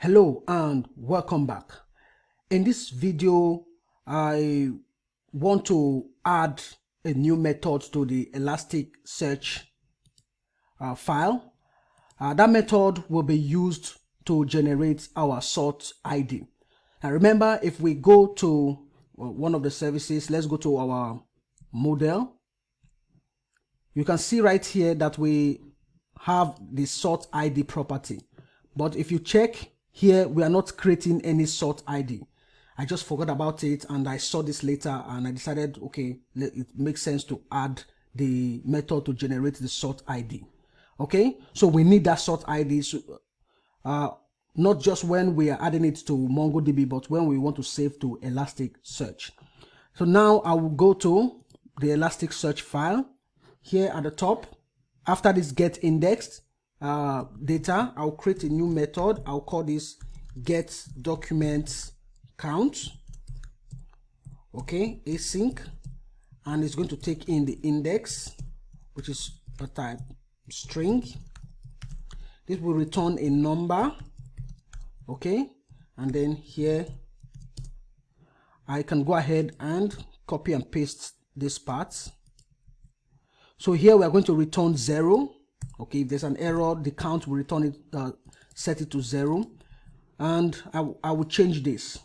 Hello and welcome back. In this video, I want to add a new method to the Elasticsearch file. That method will be used to generate our sort ID. Now remember, if we go to one of the services, let's go to our model. You can see right here that we have the sort ID property. But if you check here, we are not creating any sort ID. I just forgot about it and I saw this later and I decided, okay, it makes sense to add the method to generate the sort ID. Okay, so we need that sort ID, not just when we are adding it to MongoDB, but when we want to save to Elasticsearch. So now I will go to the Elasticsearch file here at the top. After this get indexed data, I'll create a new method. I'll call this get documents count. Okay, async, and it's going to take in the index, which is a type string. This will return a number. Okay, and then here I can go ahead and copy and paste this part. So here we are going to return 0. Okay, if there's an error, the count will return it, set it to 0, and I will change this.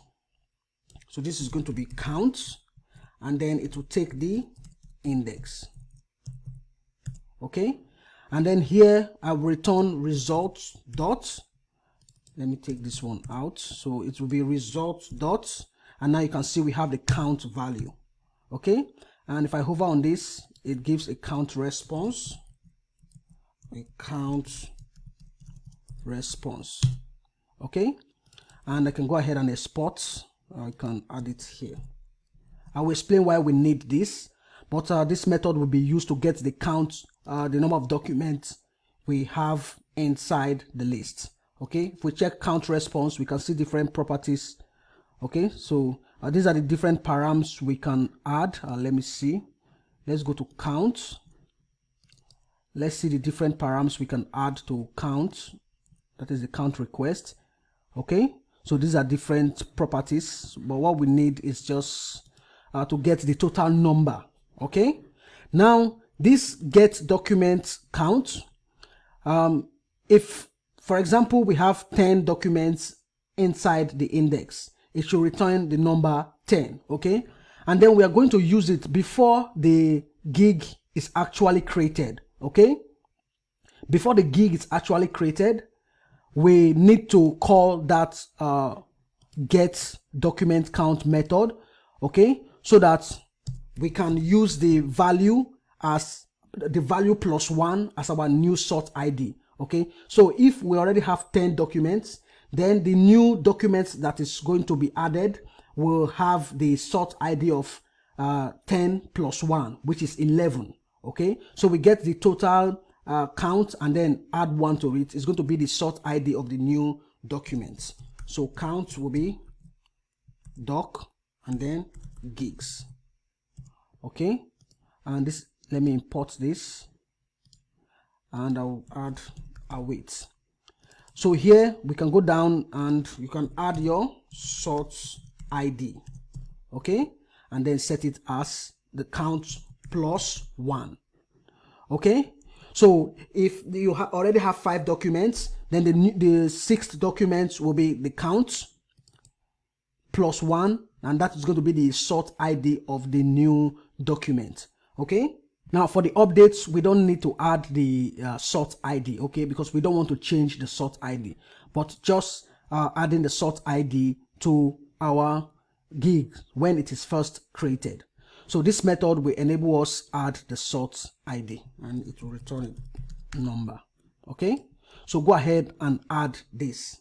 So this is going to be count, and then it will take the index. Okay, and then here I will return results dot. Let me take this one out. So it will be results dot, and now you can see we have the count value. Okay, and if I hover on this, it gives a count response. A count response. Okay, and I can go ahead and export. I can add it here. I will explain why we need this, but this method will be used to get the count, the number of documents we have inside the list. Okay, if we check count response, we can see different properties. Okay, so these are the different params we can add. Let me see. Let's go to count. Let's see the different params we can add to count. That is the count request. Okay, so these are different properties, but what we need is just to get the total number. Okay, now this get document count, if for example we have 10 documents inside the index, it should return the number 10. Okay, and then we are going to use it before the gig is actually created. Okay, before the gig is actually created, we need to call that get document count method. Okay, so that we can use the value as the value plus 1 as our new sort ID. Okay, so if we already have 10 documents, then the new documents that is going to be added will have the sort ID of 10 plus 1, which is 11. Okay, so we get the total count and then add 1 to it. It's going to be the sort ID of the new documents. So count will be doc and then gigs. Okay, and this, let me import this and I'll add a weight. So here we can go down and you can add your sort ID. Okay, and then set it as the count plus 1. Okay, so if you already have 5 documents, then the 6th document will be the count plus 1, and that is going to be the sort ID of the new document. Okay, now for the updates, we don't need to add the sort ID. Okay, because we don't want to change the sort ID, but just adding the sort ID to our gig when it is first created. So this method will enable us add the sort ID and it will return a number. Okay, so go ahead and add this.